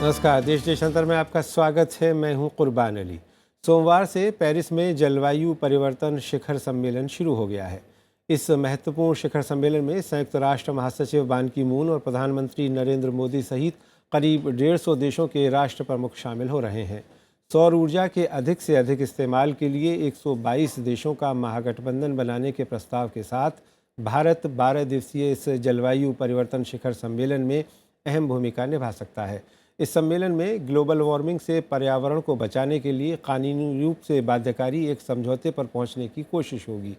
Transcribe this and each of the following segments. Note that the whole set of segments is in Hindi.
नमस्कार, देश देशांतर में आपका स्वागत है। मैं हूं कुर्बान अली। सोमवार से पेरिस में जलवायु परिवर्तन शिखर सम्मेलन शुरू हो गया है। इस महत्वपूर्ण शिखर सम्मेलन में संयुक्त राष्ट्र महासचिव बान की मून और प्रधानमंत्री नरेंद्र मोदी सहित करीब 150 देशों के राष्ट्र प्रमुख शामिल हो रहे हैं। सौर ऊर्जा के अधिक से अधिक इस्तेमाल के लिए 122 देशों का महागठबंधन बनाने के प्रस्ताव के साथ भारत 12 दिवसीय इस जलवायु परिवर्तन शिखर सम्मेलन में अहम भूमिका निभा सकता है। इस सम्मेलन में ग्लोबल वार्मिंग से पर्यावरण को बचाने के लिए कानूनी रूप से बाध्यकारी एक समझौते पर पहुंचने की कोशिश होगी।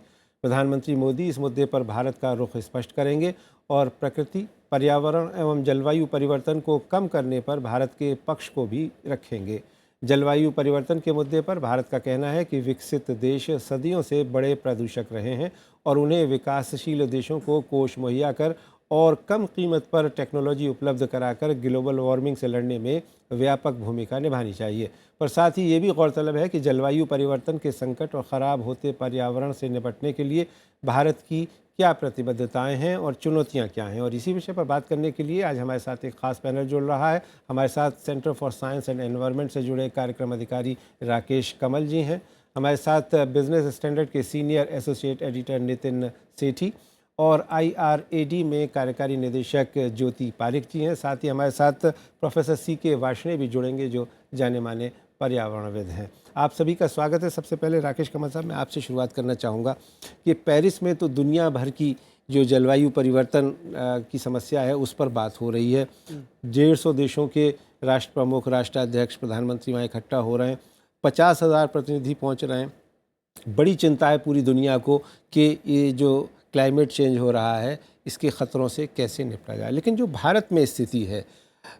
प्रधानमंत्री मोदी इस मुद्दे पर भारत का रुख स्पष्ट करेंगे और प्रकृति, पर्यावरण एवं जलवायु परिवर्तन को कम करने पर भारत के पक्ष को भी रखेंगे। जलवायु परिवर्तन के मुद्दे पर भारत का कहना है कि विकसित देश सदियों से बड़े प्रदूषक रहे हैं और उन्हें विकासशील देशों को कोष मुहैया कर और कम कीमत पर टेक्नोलॉजी उपलब्ध कराकर ग्लोबल वार्मिंग से लड़ने में व्यापक भूमिका निभानी चाहिए। पर साथ ही ये भी गौरतलब है कि जलवायु परिवर्तन के संकट और ख़राब होते पर्यावरण से निपटने के लिए भारत की क्या प्रतिबद्धताएं हैं और चुनौतियां क्या हैं। और इसी विषय पर बात करने के लिए आज हमारे साथ एक खास पैनल जुड़ रहा है। हमारे साथ centre for science and environment से जुड़े कार्यक्रम अधिकारी राकेश कमल जी हैं। हमारे साथ बिजनेस स्टैंडर्ड के सीनियर एसोसिएट एडिटर नितिन सेठी और IRAD में कार्यकारी निदेशक ज्योति पारिक जी हैं। साथ ही हमारे साथ प्रोफेसर CK वार्ष्णेय भी जुड़ेंगे जो जाने माने पर्यावरणविद हैं। आप सभी का स्वागत है। सबसे पहले राकेश कमल साहब, मैं आपसे शुरुआत करना चाहूँगा कि पेरिस में तो दुनिया भर की जो जलवायु परिवर्तन की समस्या है उस पर बात हो रही है। 150 देशों के राष्ट्र प्रमुख, राष्ट्राध्यक्ष, प्रधानमंत्री वहाँ इकट्ठा हो रहे हैं। 50,000 प्रतिनिधि पहुँच रहे हैं। बड़ी चिंता है पूरी दुनिया को कि ये जो क्लाइमेट चेंज हो रहा है इसके ख़तरों से कैसे निपटा जाए। लेकिन जो भारत में स्थिति है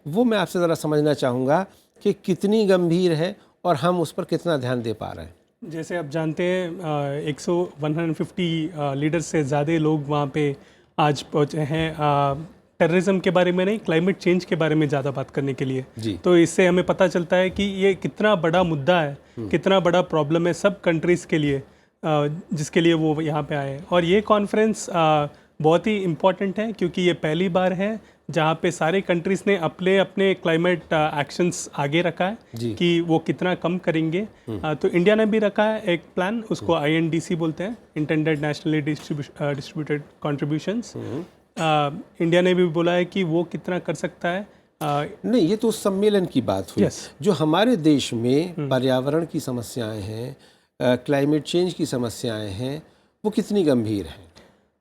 वो मैं आपसे ज़रा समझना चाहूँगा कि कितनी गंभीर है और हम उस पर कितना ध्यान दे पा रहे हैं। जैसे आप जानते हैं 150 लीडर से ज़्यादा लोग वहाँ पे आज पहुँचे हैं टेररिज्म के बारे में नहीं, क्लाइमेट चेंज के बारे में ज़्यादा बात करने के लिए जी। तो इससे हमें पता चलता है कि ये कितना बड़ा मुद्दा है, कितना बड़ा प्रॉब्लम है सब कंट्रीज़ के लिए जिसके लिए वो यहाँ पे आए। और ये कॉन्फ्रेंस बहुत ही इम्पॉर्टेंट है क्योंकि ये पहली बार है जहाँ पे सारे कंट्रीज़ ने अपने अपने क्लाइमेट एक्शंस आगे रखा है कि वो कितना कम करेंगे। तो इंडिया ने भी रखा है एक प्लान, उसको INDC बोलते हैं, intended nationally distributed contributions. India ने भी बोला है कि वो कितना कर सकता है। नहीं, ये तो उस सम्मेलन की बात हुई। जो हमारे देश में पर्यावरण की समस्याएं हैं, क्लाइमेट चेंज की समस्याएं हैं, वो कितनी गंभीर हैं?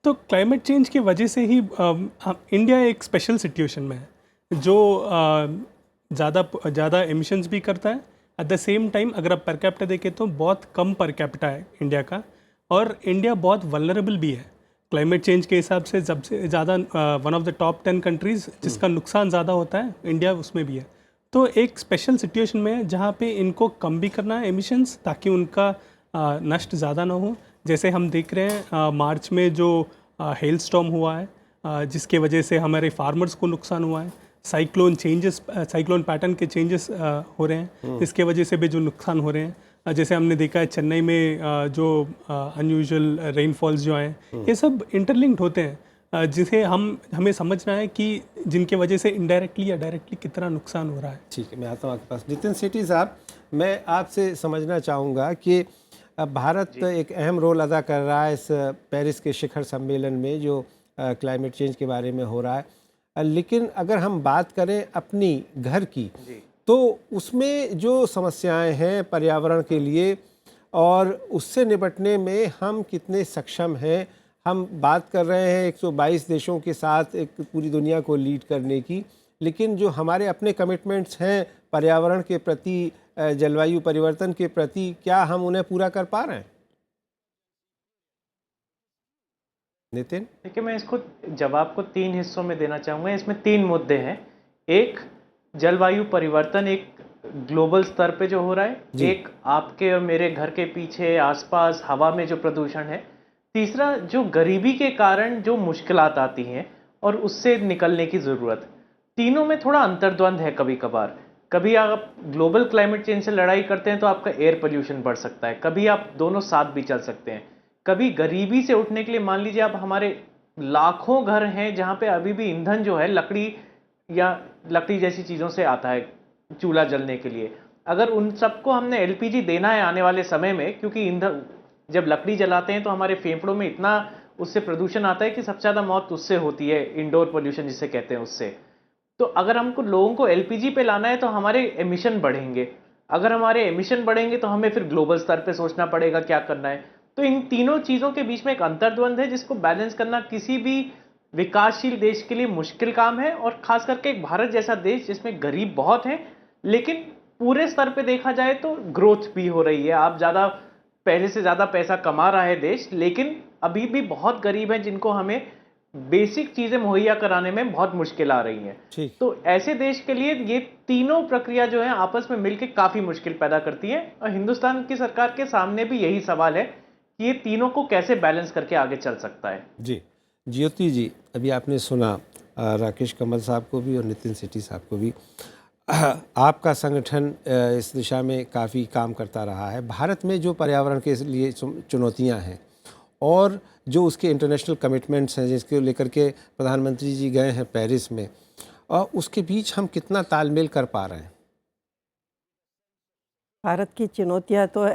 तो क्लाइमेट चेंज की वजह से ही इंडिया एक स्पेशल सिचुएशन में है जो ज़्यादा एमिशंस भी करता है। एट द सेम टाइम अगर आप पर कैपिटा देखें तो बहुत कम पर कैपिटा है इंडिया का, और इंडिया बहुत वल्नरेबल भी है क्लाइमेट चेंज के हिसाब से। सबसे ज़्यादा one of the top 10 countries जिसका नुकसान ज़्यादा होता है, इंडिया उसमें भी है। तो एक स्पेशल सिचुएशन में है जहाँ पे इनको कम भी करना है एमिशंस ताकि उनका नष्ट ज़्यादा ना हो। जैसे हम देख रहे हैं मार्च में जो हेल स्टॉर्म हुआ है जिसके वजह से हमारे फार्मर्स को नुकसान हुआ है। साइक्लोन पैटर्न के चेंजेस हो रहे हैं, इसके वजह से भी जो नुकसान हो रहे हैं। जैसे हमने देखा है चेन्नई में जो अनयूजुअल रेनफॉल्स जो हैं, ये सब इंटरलिंक्ड होते हैं जिसे हमें समझना है कि जिनके वजह से इनडायरेक्टली या डायरेक्टली कितना नुकसान हो रहा है। ठीक है, मैं आता हूँ आपके पास। नितिन सेठी साहब, मैं आपसे समझना चाहूँगा कि भारत एक अहम रोल अदा कर रहा है इस पेरिस के शिखर सम्मेलन में जो क्लाइमेट चेंज के बारे में हो रहा है। लेकिन अगर हम बात करें अपनी घर की, तो उसमें जो समस्याएं हैं पर्यावरण के लिए और उससे निपटने में हम कितने सक्षम हैं। हम बात कर रहे हैं 122 देशों के साथ एक पूरी दुनिया को लीड करने की, लेकिन जो हमारे अपने कमिटमेंट्स हैं पर्यावरण के प्रति, जलवायु परिवर्तन के प्रति, क्या हम उन्हें पूरा कर पा रहे हैं? नितिन, देखिए, मैं इसको जवाब को 3 हिस्सों में देना चाहूँगा। इसमें 3 मुद्दे हैं। एक, जलवायु परिवर्तन एक ग्लोबल स्तर पे जो हो रहा है। एक, आपके और मेरे घर के पीछे आसपास हवा में जो प्रदूषण है। तीसरा, जो गरीबी के कारण जो मुश्किलात आती हैं और उससे निकलने की ज़रूरत। तीनों में थोड़ा अंतर्द्वंद है। कभी कभार कभी आप ग्लोबल क्लाइमेट चेंज से लड़ाई करते हैं तो आपका एयर पोल्यूशन बढ़ सकता है, कभी आप दोनों साथ भी चल सकते हैं। कभी गरीबी से उठने के लिए, मान लीजिए आप हमारे लाखों घर हैं जहाँ पे अभी भी ईंधन जो है लकड़ी या लकड़ी जैसी चीज़ों से आता है, चूल्हा जलने के लिए। अगर उन सबको हमने एलपीजी देना है आने वाले समय में, क्योंकि ईंधन जब लकड़ी जलाते हैं तो हमारे फेफड़ों में इतना उससे प्रदूषण आता है कि सबसे ज़्यादा मौत उससे होती है, इंडोर पोल्यूशन जिसे कहते हैं उससे। तो अगर हमको लोगों को एलपीजी पे लाना है तो हमारे एमिशन बढ़ेंगे। अगर हमारे एमिशन बढ़ेंगे तो हमें फिर ग्लोबल स्तर पे सोचना पड़ेगा क्या करना है। तो इन तीनों चीज़ों के बीच में एक अंतर्द्वंद है जिसको बैलेंस करना किसी भी विकासशील देश के लिए मुश्किल काम है, और खास करके एक भारत जैसा देश जिसमें गरीब बहुत हैं लेकिन पूरे स्तर पे देखा जाए तो ग्रोथ भी हो रही है। आप ज़्यादा पहले से ज़्यादा पैसा कमा रहा है देश, लेकिन अभी भी बहुत गरीब हैं जिनको हमें बेसिक चीज़ें मुहैया कराने में बहुत मुश्किल आ रही हैं। ठीक। तो ऐसे देश के लिए ये तीनों प्रक्रिया जो है आपस में मिलकर काफ़ी मुश्किल पैदा करती है, और हिंदुस्तान की सरकार के सामने भी यही सवाल है कि ये तीनों को कैसे बैलेंस करके आगे चल सकता है। जी ज्योति जी, अभी आपने सुना राकेश कमल साहब को भी और नितिन सेठी साहब को भी। आपका संगठन इस दिशा में काफ़ी काम करता रहा है। भारत में जो पर्यावरण के लिए चुनौतियां हैं और जो उसके इंटरनेशनल कमिटमेंट्स हैं जिसके लेकर के प्रधानमंत्री जी गए हैं पेरिस में, और उसके बीच हम कितना तालमेल कर पा रहे हैं? भारत की चुनौतियां तो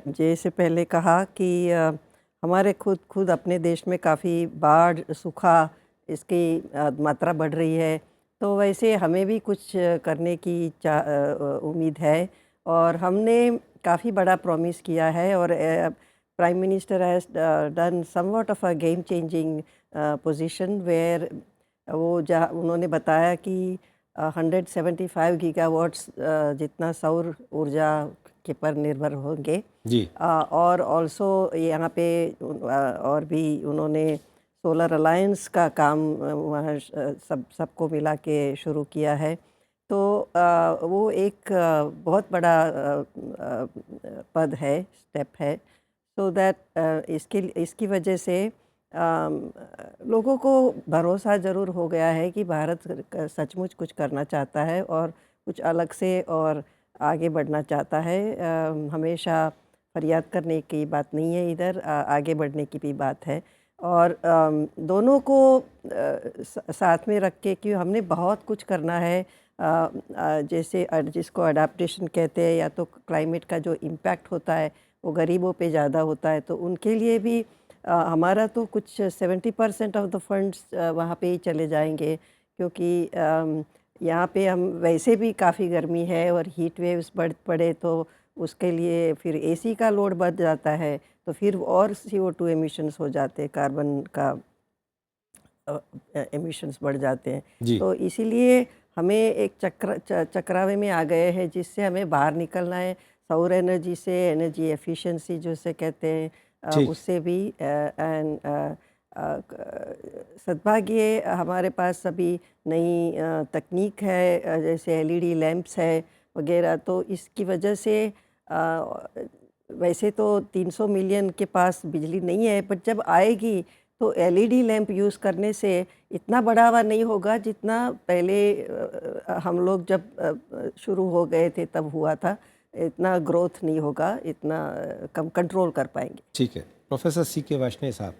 जैसे पहले कहा कि हमारे खुद अपने देश में काफ़ी बाढ़, सूखा, इसकी मात्रा बढ़ रही है। तो वैसे हमें भी कुछ करने की उम्मीद है, और हमने काफ़ी बड़ा प्रॉमिस किया है, और prime minister has done somewhat of a game changing position where वो जहाँ उन्होंने बताया कि 175 गीगावाट्स जितना सौर ऊर्जा के पर निर्भर होंगे जी। और ऑल्सो यहाँ पे और भी उन्होंने सोलर अलायंस का काम वहाँ सबको मिला के शुरू किया है। तो वो एक बहुत बड़ा पद है, स्टेप है, सो दैट इसकी वजह से लोगों को भरोसा ज़रूर हो गया है कि भारत सचमुच कुछ करना चाहता है और कुछ अलग से और आगे बढ़ना चाहता है। हमेशा फरियाद करने की बात नहीं है, इधर आगे बढ़ने की भी बात है। और दोनों को साथ में रख के, कि हमने बहुत कुछ करना है, जैसे जिसको अडाप्टेशन कहते हैं, या तो क्लाइमेट का जो इम्पैक्ट होता है वो गरीबों पे ज़्यादा होता है, तो उनके लिए भी हमारा तो कुछ 70% ऑफ द फंड्स वहाँ पे ही चले जाएंगे, क्योंकि यहाँ पे हम वैसे भी काफ़ी गर्मी है और हीट वेव्स बढ़ पड़े तो उसके लिए फिर एसी का लोड बढ़ जाता है, तो फिर और CO2 एमिशंस हो जाते हैं, कार्बन का एमिशंस बढ़ जाते हैं। तो इसीलिए हमें एक चक्रावे में आ गए हैं जिससे हमें बाहर निकलना है। सौर एनर्जी से, एनर्जी एफिशिएंसी जैसे कहते हैं, उससे भी। एंड सद्भाग्य हमारे पास अभी नई तकनीक है, जैसे LED लैंप्स है वगैरह, तो इसकी वजह से वैसे तो 300 मिलियन के पास बिजली नहीं है, बट जब आएगी तो LED लैंप यूज़ करने से इतना बढ़ावा नहीं होगा जितना पहले हम लोग जब शुरू हो गए थे तब हुआ था। इतना ग्रोथ नहीं होगा, इतना कम कंट्रोल कर पाएंगे। ठीक है। प्रोफेसर CK वार्ष्णेय साहब,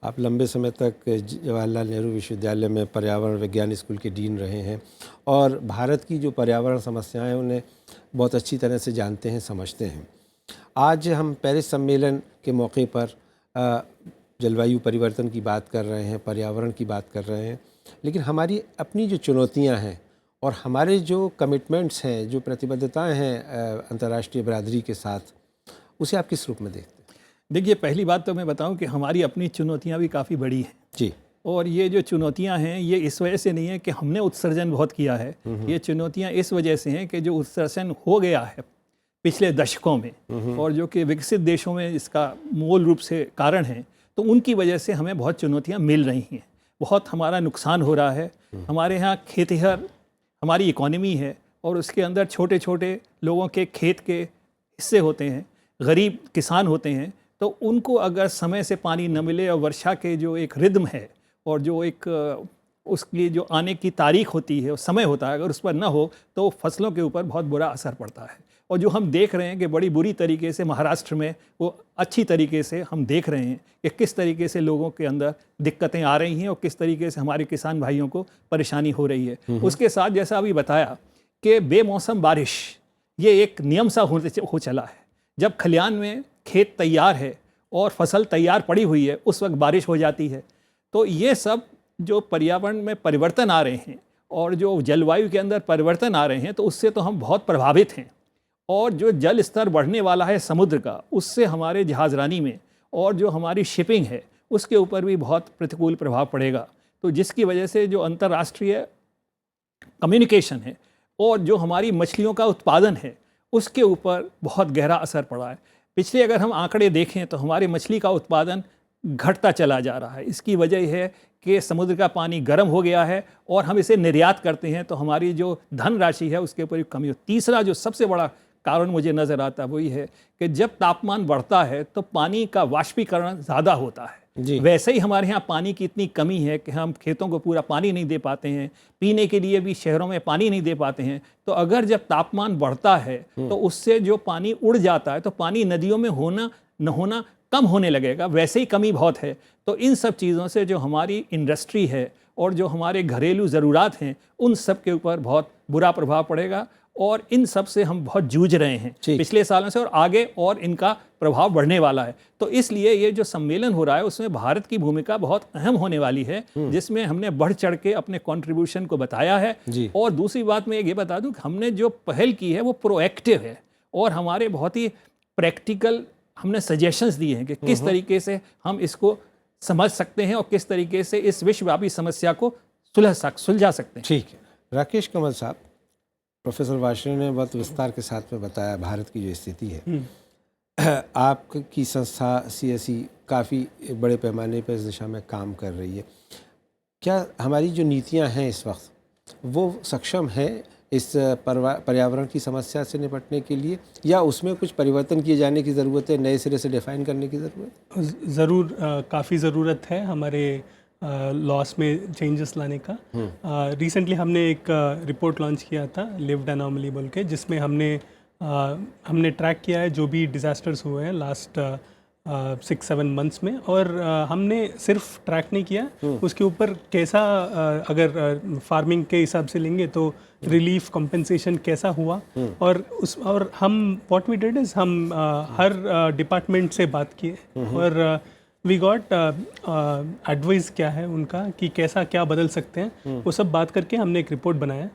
आप लंबे समय तक जवाहरलाल नेहरू विश्वविद्यालय में पर्यावरण विज्ञान स्कूल के डीन रहे हैं और भारत की जो पर्यावरण समस्याएं हैं उन्हें बहुत अच्छी तरह से जानते हैं, समझते हैं। आज हम पेरिस सम्मेलन के मौके पर जलवायु परिवर्तन की बात कर रहे हैं, पर्यावरण की बात कर रहे हैं, लेकिन हमारी अपनी जो चुनौतियां हैं और हमारे जो कमिटमेंट्स हैं, जो प्रतिबद्धताएं हैं अंतर्राष्ट्रीय बरादरी के साथ, उसे आप किस रूप में देखते हैं? देखिए, पहली बात तो मैं बताऊं कि हमारी अपनी चुनौतियां भी काफ़ी बड़ी हैं जी। और ये जो चुनौतियां हैं ये इस वजह से नहीं है कि हमने उत्सर्जन बहुत किया है। ये चुनौतियां इस वजह से हैं कि जो उत्सर्जन हो गया है पिछले दशकों में और जो कि विकसित देशों में इसका मूल रूप से कारण है, तो उनकी वजह से हमें बहुत चुनौतियाँ मिल रही हैं। बहुत हमारा नुकसान हो रहा है। हमारे यहाँ खेतिहर हमारी इकोनॉमी है और उसके अंदर छोटे छोटे लोगों के खेत के हिस्से होते हैं, गरीब किसान होते हैं, तो उनको अगर समय से पानी न मिले और वर्षा के जो एक रिदम है और जो एक उसकी जो आने की तारीख होती है और समय होता है, अगर उस पर न हो तो फसलों के ऊपर बहुत बुरा असर पड़ता है। और जो हम देख रहे हैं कि बड़ी बुरी तरीके से महाराष्ट्र में वो अच्छी तरीके से हम देख रहे हैं कि किस तरीके से लोगों के अंदर दिक्कतें आ रही हैं और किस तरीके से हमारे किसान भाइयों को परेशानी हो रही है। उसके साथ जैसा अभी बताया कि बेमौसम बारिश ये एक नियम सा हो चला है। जब खलियान में खेत तैयार है और फसल तैयार पड़ी हुई है उस वक्त बारिश हो जाती है। तो ये सब जो पर्यावरण में परिवर्तन आ रहे हैं और जो जलवायु के अंदर परिवर्तन आ रहे हैं तो उससे तो हम बहुत प्रभावित हैं। और जो जल स्तर बढ़ने वाला है समुद्र का, उससे हमारे जहाज़रानी में और जो हमारी शिपिंग है उसके ऊपर भी बहुत प्रतिकूल प्रभाव पड़ेगा। तो जिसकी वजह से जो अंतर्राष्ट्रीय कम्युनिकेशन है और जो हमारी मछलियों का उत्पादन है उसके ऊपर बहुत गहरा असर पड़ा है। पिछले अगर हम आंकड़े देखें तो हमारी मछली का उत्पादन घटता चला जा रहा है। इसकी वजह यह है कि समुद्र का पानी गर्म हो गया है और हम इसे निर्यात करते हैं तो हमारी जो धनराशि है उसके ऊपर कमी हो। तीसरा जो सबसे बड़ा कारण मुझे नज़र आता है वो ये है कि जब तापमान बढ़ता है तो पानी का वाष्पीकरण ज़्यादा होता है। वैसे ही हमारे यहाँ पानी की इतनी कमी है कि हम खेतों को पूरा पानी नहीं दे पाते हैं, पीने के लिए भी शहरों में पानी नहीं दे पाते हैं। तो अगर जब तापमान बढ़ता है तो उससे जो पानी उड़ जाता है तो पानी नदियों में होना न होना कम होने लगेगा। वैसे ही कमी बहुत है। तो इन सब चीज़ों से जो हमारी इंडस्ट्री है और जो हमारे घरेलू ज़रूरात हैं उन सब के ऊपर बहुत बुरा प्रभाव पड़ेगा और इन सब से हम बहुत जूझ रहे हैं पिछले सालों से और आगे और इनका प्रभाव बढ़ने वाला है। तो इसलिए ये जो सम्मेलन हो रहा है उसमें भारत की भूमिका बहुत अहम होने वाली है, जिसमें हमने बढ़ चढ़ के अपने कंट्रीब्यूशन को बताया है। और दूसरी बात मैं ये बता दूं कि हमने जो पहल की है वो प्रोएक्टिव है और हमारे बहुत ही प्रैक्टिकल हमने सजेशंस दिए हैं कि किस तरीके से हम इसको समझ सकते हैं और किस तरीके से इस विश्वव्यापी समस्या को सुलझा सकते हैं। ठीक है राकेश कमल साहब, प्रोफेसर वार्ष्णेय ने बहुत विस्तार के साथ में बताया भारत की जो स्थिति है। आपकी संस्था CSE काफ़ी बड़े पैमाने पर इस दिशा में काम कर रही है। क्या हमारी जो नीतियां हैं इस वक्त वो सक्षम है इस पर्यावरण की समस्या से निपटने के लिए, या उसमें कुछ परिवर्तन किए जाने की ज़रूरत है, नए सिरे से डिफ़ाइन करने की ज़रूरत है? ज़रूर काफ़ी ज़रूरत है हमारे लॉस में चेंजेस लाने का। रिसेंटली हमने एक रिपोर्ट लॉन्च किया था लिव्ड एनॉमली बोल के, जिसमें हमने ट्रैक किया है जो भी डिज़ास्टर्स हुए हैं लास्ट 6-7 मंथ्स में। और हमने सिर्फ ट्रैक नहीं किया, उसके ऊपर कैसा अगर फार्मिंग के हिसाब से लेंगे तो रिलीफ कंपनसेशन कैसा हुआ। और हम व्हाट वी डिड इज़ हम हर डिपार्टमेंट से बात किए और वी गॉट एडवाइस क्या है उनका कि कैसा क्या बदल सकते हैं, वो सब बात करके हमने एक रिपोर्ट बनाया।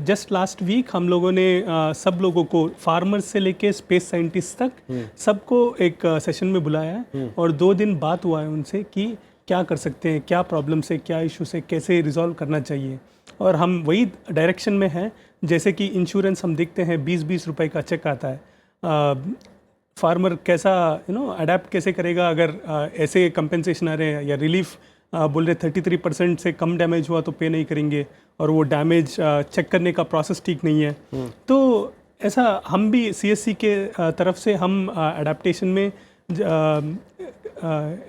जस्ट लास्ट वीक हम लोगों ने सब लोगों को, फार्मर्स से लेके स्पेस साइंटिस्ट तक सबको एक सेशन में बुलाया है और 2 दिन बात हुआ है उनसे कि क्या कर सकते हैं, क्या प्रॉब्लम से, क्या इशू से कैसे रिजॉल्व करना चाहिए। और हम वही डायरेक्शन में हैं। जैसे कि इंश्योरेंस हम देखते हैं 20-20 रुपए का चेक आता है, फार्मर कैसा अडेप्ट कैसे करेगा अगर ऐसे कंपेंसेशन आ रहे हैं, या रिलीफ बोल रहे 33% से कम डैमेज हुआ तो पे नहीं करेंगे और वो डैमेज चेक करने का प्रोसेस ठीक नहीं है। तो ऐसा हम भी CSE के तरफ से हम अडेप्टेशन में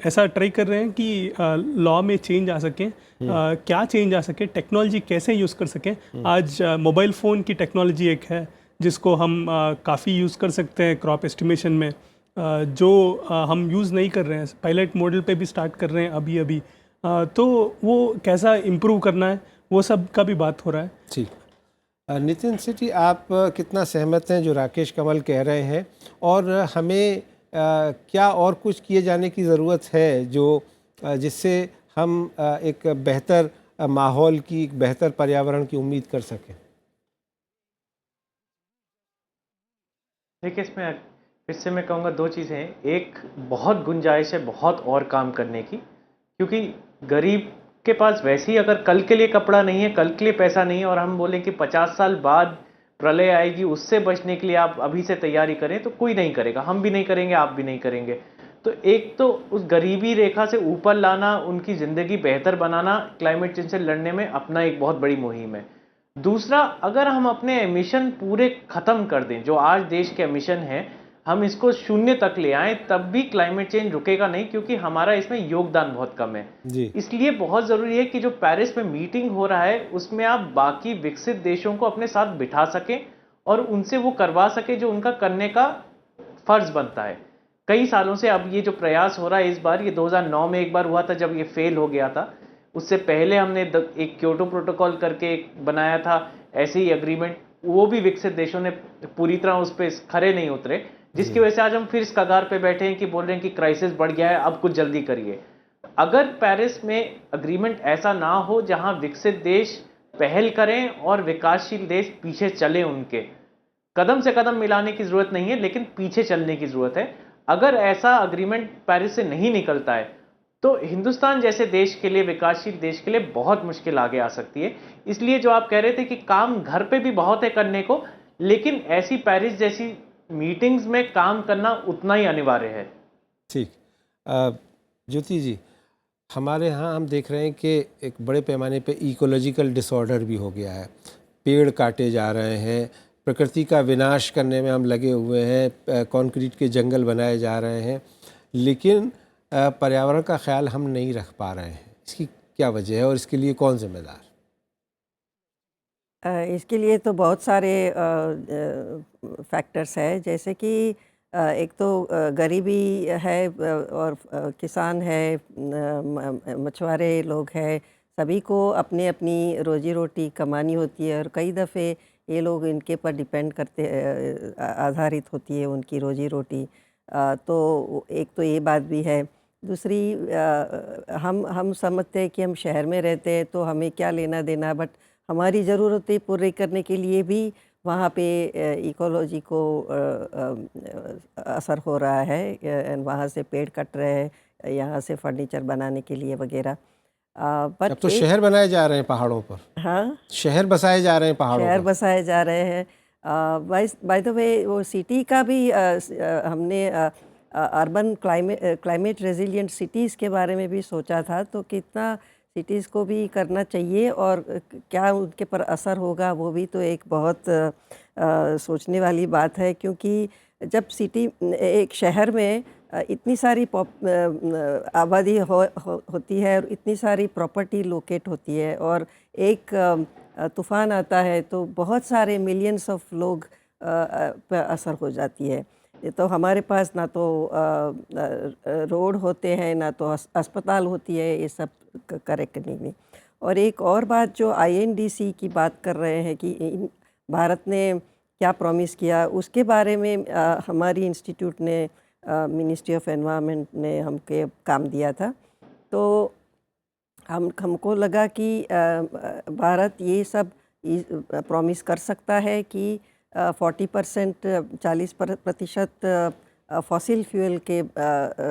ऐसा ट्राई कर रहे हैं कि लॉ में चेंज आ सके, क्या चेंज आ सके, टेक्नोलॉजी कैसे यूज़ कर सकें। आज मोबाइल फ़ोन की टेक्नोलॉजी एक है जिसको हम काफ़ी यूज़ कर सकते हैं क्रॉप एस्टिमेशन में, जो हम यूज़ नहीं कर रहे हैं, पायलट मॉडल पे भी स्टार्ट कर रहे हैं अभी। तो वो कैसा इम्प्रूव करना है वो सब का भी बात हो रहा है। ठीक। नितिन सेठी, आप कितना सहमत हैं जो राकेश कमल कह रहे हैं, और हमें क्या और कुछ किए जाने की ज़रूरत है जो जिससे हम एक बेहतर माहौल की, एक बेहतर पर्यावरण की उम्मीद कर सकें? देखिए, इसमें फिर से मैं कहूँगा 2 चीज़ें हैं। एक, बहुत गुंजाइश है बहुत और काम करने की, क्योंकि गरीब के पास वैसे ही अगर कल के लिए कपड़ा नहीं है, कल के लिए पैसा नहीं है, और हम बोलें कि 50 साल बाद प्रलय आएगी, उससे बचने के लिए आप अभी से तैयारी करें, तो कोई नहीं करेगा, हम भी नहीं करेंगे, आप भी नहीं करेंगे। तो एक तो उस गरीबी रेखा से ऊपर लाना, उनकी ज़िंदगी बेहतर बनाना, क्लाइमेट चेंज से लड़ने में अपना एक बहुत बड़ी मुहिम है। दूसरा, अगर हम अपने एमिशन पूरे ख़त्म कर दें, जो आज देश के एमिशन है, हम इसको 0 तक ले आएं, तब भी क्लाइमेट चेंज रुकेगा नहीं, क्योंकि हमारा इसमें योगदान बहुत कम है जी। इसलिए बहुत ज़रूरी है कि जो पेरिस में मीटिंग हो रहा है उसमें आप बाकी विकसित देशों को अपने साथ बिठा सकें और उनसे वो करवा सके जो उनका करने का फ़र्ज़ बनता है। कई सालों से अब ये जो प्रयास हो रहा है, इस बार ये 2009 में एक बार हुआ था जब ये फेल हो गया था, उससे पहले हमने एक क्योटो प्रोटोकॉल करके बनाया था, ऐसे ही एग्रीमेंट, वो भी विकसित देशों ने पूरी तरह उस पर खरे नहीं उतरे, जिसकी वजह से आज हम फिर इस कगार पे बैठे हैं कि बोल रहे हैं कि क्राइसिस बढ़ गया है, अब कुछ जल्दी करिए। अगर पेरिस में एग्रीमेंट ऐसा ना हो जहां विकसित देश पहल करें और विकासशील देश पीछे चले, उनके कदम से कदम मिलाने की जरूरत नहीं है, लेकिन पीछे चलने की जरूरत है। अगर ऐसा एग्रीमेंट पेरिस से नहीं निकलता है तो हिंदुस्तान जैसे देश के लिए, विकासशील देश के लिए बहुत मुश्किल आगे आ सकती है। इसलिए जो आप कह रहे थे कि काम घर पे भी बहुत है करने को, लेकिन ऐसी पेरिस जैसी मीटिंग्स में काम करना उतना ही अनिवार्य है। ठीक। ज्योति जी, हमारे यहाँ हम देख रहे हैं कि एक बड़े पैमाने पे इकोलॉजिकल डिसऑर्डर भी हो गया है। पेड़ काटे जा रहे हैं, प्रकृति का विनाश करने में हम लगे हुए हैं, कंक्रीट के जंगल बनाए जा रहे हैं, लेकिन पर्यावरण का ख्याल हम नहीं रख पा रहे हैं। इसकी क्या वजह है और इसके लिए कौन जिम्मेदार? इसके लिए तो बहुत सारे फैक्टर्स हैं, जैसे कि एक तो गरीबी है, और किसान है, मछुआरे लोग हैं, सभी को अपनी अपनी रोजी रोटी कमानी होती है, और कई दफ़े ये लोग इनके पर डिपेंड करते आधारित होती है उनकी रोजी रोटी। तो एक तो ये बात भी है। दूसरी, हम समझते हैं कि हम शहर में रहते हैं तो हमें क्या लेना देना, बट हमारी ज़रूरतें पूरी करने के लिए भी वहाँ पे इकोलॉजी को असर हो रहा है, एंड वहाँ से पेड़ कट रहे हैं, यहाँ से फर्नीचर बनाने के लिए वगैरह। अब तो शहर बनाए जा रहे हैं पहाड़ों पर। हाँ, शहर बसाए जा रहे हैं पहाड़ों शहर पर। बसाए जा रहे हैं। बाय द वे, वो सिटी का भी हमने अर्बन क्लाइमेट रेजिलिएंट सिटीज़ के बारे में भी सोचा था, तो कितना सिटीज़ को भी करना चाहिए और क्या उनके पर असर होगा, वो भी तो एक बहुत सोचने वाली बात है। क्योंकि जब सिटी, एक शहर में इतनी सारी आबादी होती है और इतनी सारी प्रॉपर्टी लोकेट होती है, और एक तूफ़ान आता है तो बहुत सारे मिलियंस ऑफ लोग पर असर हो जाती है। ये तो हमारे पास ना तो रोड होते हैं, ना तो अस्पताल होती है ये सब करेक्ट करने में। और एक और बात जो INDC की बात कर रहे हैं कि भारत ने क्या प्रॉमिस किया, उसके बारे में हमारी इंस्टीट्यूट ने, मिनिस्ट्री ऑफ एनवायरनमेंट ने हमके काम दिया था। तो हमको लगा कि भारत ये सब प्रॉमिस कर सकता है कि 40% 40% फॉसिल फ्यूल के,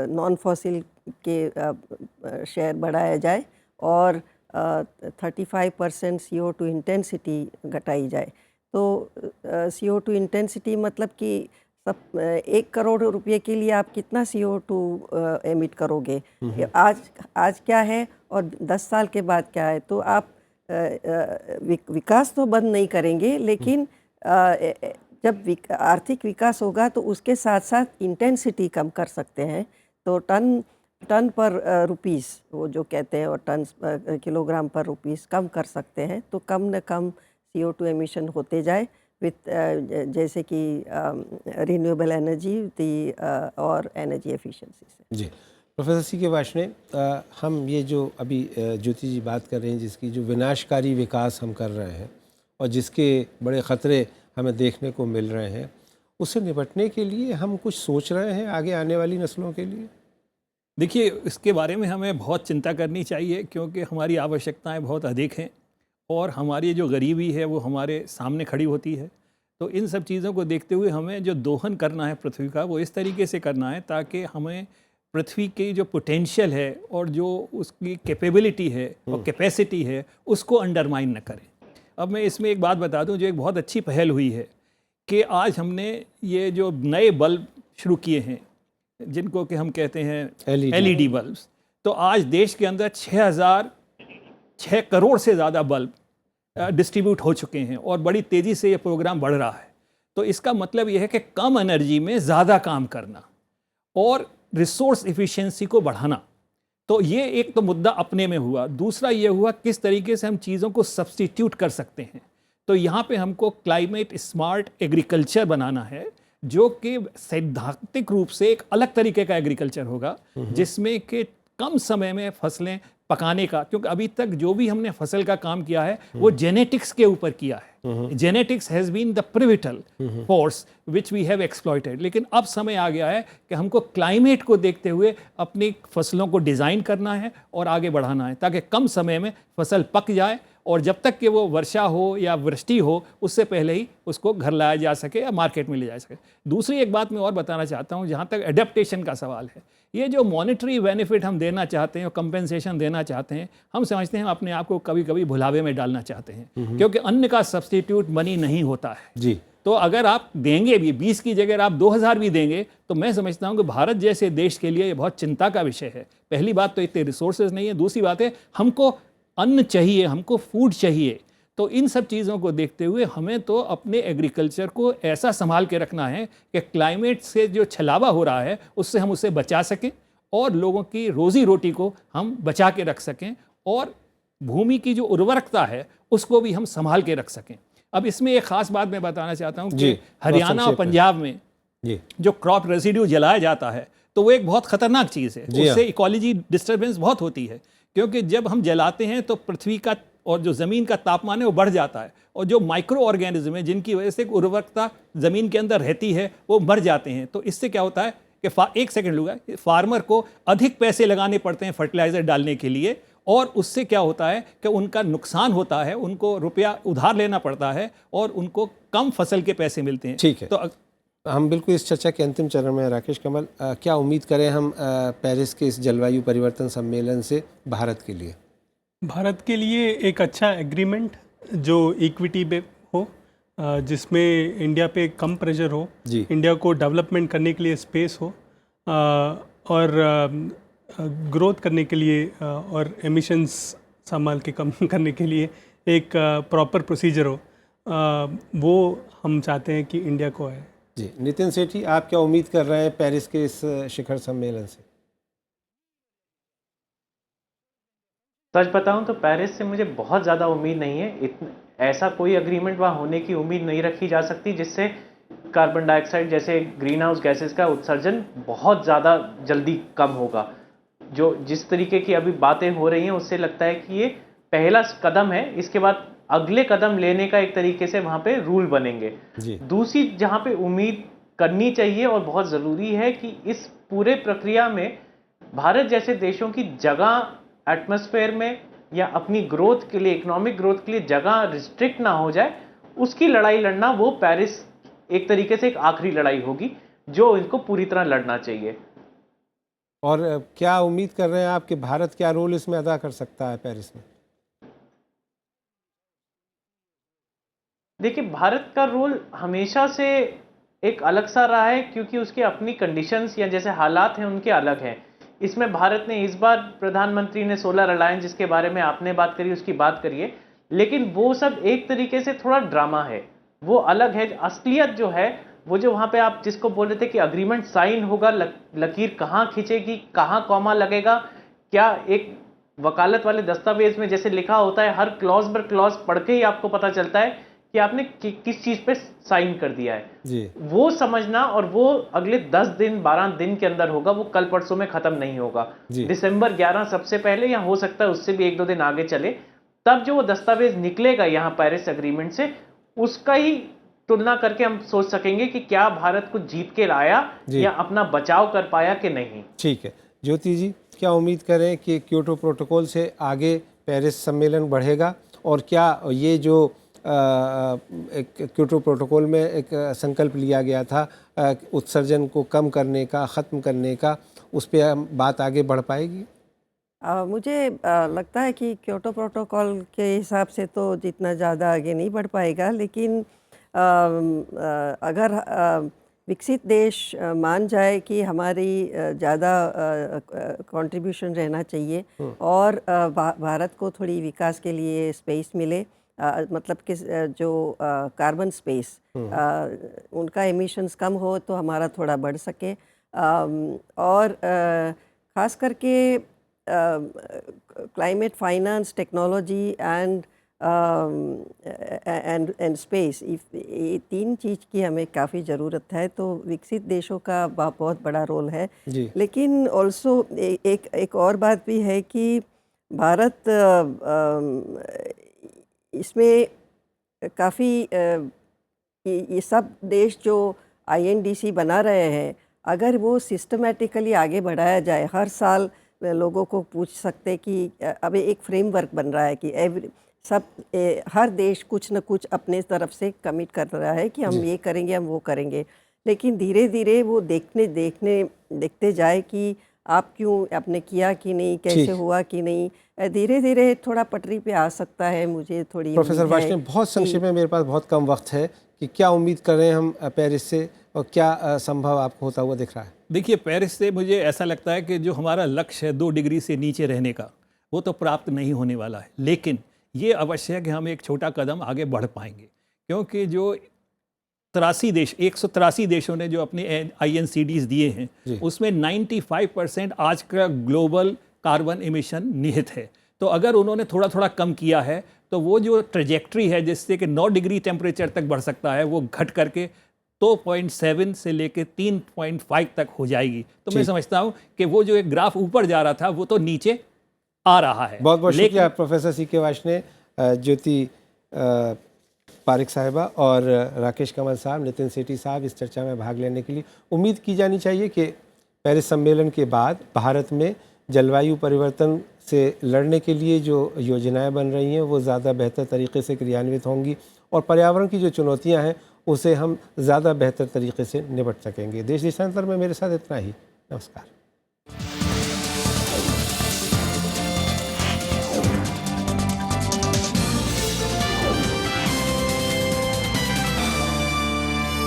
नॉन फॉसिल के शेयर बढ़ाया जाए, और 35% CO2 इंटेंसिटी घटाई जाए। तो CO2 इंटेंसिटी मतलब कि 1 करोड़ रुपए के लिए आप कितना CO2 एमिट करोगे, आज क्या है और 10 साल के बाद क्या है। तो आप विकास तो बंद नहीं करेंगे, लेकिन जब आर्थिक विकास होगा तो उसके साथ साथ इंटेंसिटी कम कर सकते हैं। तो टन पर रुपीस, वो जो कहते हैं, और टन किलोग्राम पर रुपीस कम कर सकते हैं, तो कम न कम CO2 एमिशन होते जाए विथ जैसे कि रिन्यूएबल एनर्जी और एनर्जी एफिशिएंसी से। जी, प्रोफेसर C.K. वार्ष्णेय, हम ये जो अभी ज्योति जी बात कर रहे हैं, जिसकी जो विनाशकारी विकास हम कर रहे हैं और जिसके बड़े ख़तरे हमें देखने को मिल रहे हैं, उससे निपटने के लिए हम कुछ सोच रहे हैं आगे आने वाली नस्लों के लिए? देखिए, इसके बारे में हमें बहुत चिंता करनी चाहिए, क्योंकि हमारी आवश्यकताएं बहुत अधिक हैं और हमारी जो गरीबी है वो हमारे सामने खड़ी होती है। तो इन सब चीज़ों को देखते हुए हमें जो दोहन करना है पृथ्वी का, वो इस तरीके से करना है ताकि हमें पृथ्वी की जो पोटेंशियल है और जो उसकी कैपेबिलिटी है और कैपेसिटी है, उसको अंडरमाइन न करें। अब मैं इसमें एक बात बता दूं, जो एक बहुत अच्छी पहल हुई है कि आज हमने ये जो नए बल्ब शुरू किए हैं, जिनको कि हम कहते हैं LED बल्ब्स, तो आज देश के अंदर 6 करोड़ से ज़्यादा बल्ब डिस्ट्रीब्यूट हो चुके हैं और बड़ी तेज़ी से ये प्रोग्राम बढ़ रहा है। तो इसका मतलब ये है कि कम एनर्जी में ज़्यादा काम करना और रिसोर्स इफ़िशियंसी को बढ़ाना। तो ये एक तो मुद्दा अपने में हुआ। दूसरा ये हुआ किस तरीके से हम चीज़ों को सब्स्टिट्यूट कर सकते हैं। तो यहाँ पे हमको क्लाइमेट स्मार्ट एग्रीकल्चर बनाना है, जो कि सैद्धांतिक रूप से एक अलग तरीके का एग्रीकल्चर होगा, जिसमें कि कम समय में फसलें पकाने का, क्योंकि अभी तक जो भी हमने फसल का काम किया है वो जेनेटिक्स के ऊपर किया है। Genetics has been the pivotal force which we have exploited. लेकिन अब समय आ गया है कि हमको क्लाइमेट को देखते हुए अपनी फसलों को डिज़ाइन करना है और आगे बढ़ाना है, ताकि कम समय में फसल पक जाए और जब तक कि वो वर्षा हो या वृष्टि हो उससे पहले ही उसको घर लाया जा सके या मार्केट में ले जा सके। दूसरी एक बात मैं और बताना चाहता हूँ, जहाँ तक एडेप्टेशन का सवाल है, ये जो मॉनेटरी बेनिफिट हम देना चाहते हैं और कंपेंसेशन देना चाहते हैं, हम समझते हैं हम अपने आप को कभी कभी भुलावे में डालना चाहते हैं, क्योंकि अन्न का सब्स्टिट्यूट मनी नहीं होता है जी। तो अगर आप देंगे भी 20 की जगह आप 2000 भी देंगे तो मैं समझता हूं कि भारत जैसे देश के लिए ये बहुत चिंता का विषय है। पहली बात तो इतने रिसोर्सेज नहीं है, दूसरी बात है हमको अन्न चाहिए, हमको फूड चाहिए। तो इन सब चीज़ों को देखते हुए हमें तो अपने एग्रीकल्चर को ऐसा संभाल के रखना है कि क्लाइमेट से जो छलावा हो रहा है उससे हम उसे बचा सकें और लोगों की रोज़ी रोटी को हम बचा के रख सकें और भूमि की जो उर्वरकता है उसको भी हम संभाल के रख सकें। अब इसमें एक ख़ास बात मैं बताना चाहता हूँ कि हरियाणा और पंजाब में जो क्रॉप रेसिड्यू जलाया जाता है तो वो एक बहुत ख़तरनाक चीज़ है। उससे इकोलॉजी डिस्टर्बेंस बहुत होती है, क्योंकि जब हम जलाते हैं तो पृथ्वी का और जो ज़मीन का तापमान है वो बढ़ जाता है और जो माइक्रो ऑर्गेनिज्म है जिनकी वजह से उर्वरकता ज़मीन के अंदर रहती है वो मर जाते हैं। तो इससे क्या होता है कि एक सेकंड लूँगा, फार्मर को अधिक पैसे लगाने पड़ते हैं फर्टिलाइज़र डालने के लिए और उससे क्या होता है कि उनका नुकसान होता है, उनको रुपया उधार लेना पड़ता है और उनको कम फसल के पैसे मिलते हैं। ठीक है, तो हम बिल्कुल इस चर्चा के अंतिम चरण में। राकेश कमल, क्या उम्मीद करें हम पेरिस के इस जलवायु परिवर्तन सम्मेलन से भारत के लिए? भारत के लिए एक अच्छा एग्रीमेंट जो इक्विटी पे हो, जिसमें इंडिया पे कम प्रेशर हो, इंडिया को डेवलपमेंट करने के लिए स्पेस हो और ग्रोथ करने के लिए और एमिशंस संभाल के कम करने के लिए एक प्रॉपर प्रोसीजर हो, वो हम चाहते हैं कि इंडिया को आए। जी, नितिन सेठी, आप क्या उम्मीद कर रहे हैं पेरिस के इस शिखर सम्मेलन से? सच बताऊं तो पेरिस से मुझे बहुत ज़्यादा उम्मीद नहीं है। ऐसा कोई अग्रीमेंट वहाँ होने की उम्मीद नहीं रखी जा सकती जिससे कार्बन डाइऑक्साइड जैसे ग्रीन हाउस गैसेस का उत्सर्जन बहुत ज़्यादा जल्दी कम होगा। जिस तरीके की अभी बातें हो रही हैं उससे लगता है कि ये पहला कदम है, इसके बाद अगले कदम लेने का एक तरीके से वहाँ पे रूल बनेंगे। दूसरी जहाँ पे उम्मीद करनी चाहिए और बहुत ज़रूरी है कि इस पूरे प्रक्रिया में भारत जैसे देशों की जगह एटमॉस्फेयर में या अपनी ग्रोथ के लिए, इकोनॉमिक ग्रोथ के लिए जगह रिस्ट्रिक्ट ना हो जाए, उसकी लड़ाई लड़ना, वो पेरिस एक तरीके से एक आखिरी लड़ाई होगी जो इनको पूरी तरह लड़ना चाहिए। और क्या उम्मीद कर रहे हैं आप कि भारत क्या रोल इसमें अदा कर सकता है पेरिस में? देखिए, भारत का रोल हमेशा से एक अलग सा रहा है क्योंकि उसकी अपनी कंडीशंस या जैसे हालात हैं उनके अलग हैं। इसमें भारत ने इस बार प्रधानमंत्री ने सोलर अलायंस, जिसके बारे में आपने बात करी, उसकी बात करिए, लेकिन वो सब एक तरीके से थोड़ा ड्रामा है, वो अलग है। असलियत जो है वो जो वहाँ पे आप जिसको बोल रहे थे कि अग्रीमेंट साइन होगा, लकीर कहाँ खींचेगी, कहाँ कॉमा लगेगा, क्या एक वकालत वाले दस्तावेज में जैसे लिखा होता है, हर क्लॉज पर क्लॉज पढ़ के ही आपको पता चलता है कि आपने किस चीज़ पे साइन कर दिया है जी। वो समझना, और वो अगले 10 दिन 12 दिन के अंदर होगा, वो कल परसों में खत्म नहीं होगा। दिसंबर 11 सबसे पहले, या हो सकता है उससे भी 1-2 दिन आगे चले, तब जो वो दस्तावेज निकलेगा यहाँ पेरिस एग्रीमेंट से, उसका ही तुलना करके हम सोच सकेंगे कि क्या भारत कुछ जीत के लाया या अपना बचाव कर पाया कि नहीं। ठीक है, ज्योति जी, क्या उम्मीद करें कि क्योटो प्रोटोकॉल से आगे पेरिस सम्मेलन बढ़ेगा, और क्या ये जो एक क्योटो प्रोटोकॉल में एक संकल्प लिया गया था उत्सर्जन को कम करने का, ख़त्म करने का, उस पर बात आगे बढ़ पाएगी? मुझे लगता है कि क्योटो प्रोटोकॉल के हिसाब से तो जितना ज़्यादा आगे नहीं बढ़ पाएगा, लेकिन अगर विकसित देश मान जाए कि हमारी ज़्यादा कंट्रीब्यूशन रहना चाहिए और भारत को थोड़ी विकास के लिए स्पेस मिले, मतलब कि जो कार्बन स्पेस, उनका एमिशंस कम हो तो हमारा थोड़ा बढ़ सके, और ख़ास करके climate finance, technology and space, ये 3 चीज़ की हमें काफ़ी ज़रूरत है। तो विकसित देशों का बहुत बड़ा रोल है, लेकिन ऑल्सो एक और बात भी है कि भारत इसमें काफ़ी ये सब देश जो INDC बना रहे हैं, अगर वो सिस्टमेटिकली आगे बढ़ाया जाए, हर साल लोगों को पूछ सकते कि अभी एक फ्रेमवर्क बन रहा है कि हर देश कुछ न कुछ अपने तरफ से कमिट कर रहा है कि हम ये करेंगे, हम वो करेंगे, लेकिन धीरे धीरे वो देखते जाए कि आपने किया कि नहीं, कैसे हुआ कि नहीं, धीरे धीरे थोड़ा पटरी पे आ सकता है। मुझे थोड़ी प्रोफेसर वार्ष्णेय, बहुत संक्षेप में, मेरे पास बहुत कम वक्त है, कि क्या उम्मीद कर रहे हैं हम पेरिस से और क्या संभव आपको होता हुआ दिख रहा है? देखिए, पेरिस से मुझे ऐसा लगता है कि जो हमारा लक्ष्य है 2 डिग्री से नीचे रहने का, वो तो प्राप्त नहीं होने वाला है, लेकिन ये अवश्य है कि हम एक छोटा कदम आगे बढ़ पाएंगे, क्योंकि जो 183 देशों ने जो अपने INCDs दिए हैं, उसमें 95% आज का ग्लोबल कार्बन एमिशन निहित है। तो अगर उन्होंने थोड़ा थोड़ा कम किया है, तो वो जो ट्रेजेक्ट्री है जिससे कि 9 डिग्री टेम्परेचर तक बढ़ सकता है, वो घट करके 2.7 से लेके 3.5 तक हो जाएगी। तो मैं समझता हूँ कि वो जो एक ग्राफ ऊपर जा रहा था, वो तो नीचे आ रहा है। बहुत बहुत शुक्रिया प्रोफेसर CK वार्ष्णेय, ज्योति पारिक साहिबा और राकेश कमल साहब, नितिन सेठी साहब, इस चर्चा में भाग लेने के लिए। उम्मीद की जानी चाहिए कि पेरिस सम्मेलन के बाद भारत में जलवायु परिवर्तन से लड़ने के लिए जो योजनाएं बन रही हैं वो ज़्यादा बेहतर तरीके से क्रियान्वित होंगी और पर्यावरण की जो चुनौतियां हैं उसे हम ज़्यादा बेहतर तरीके से निपट सकेंगे। देश देशांतर में मेरे साथ इतना ही। नमस्कार।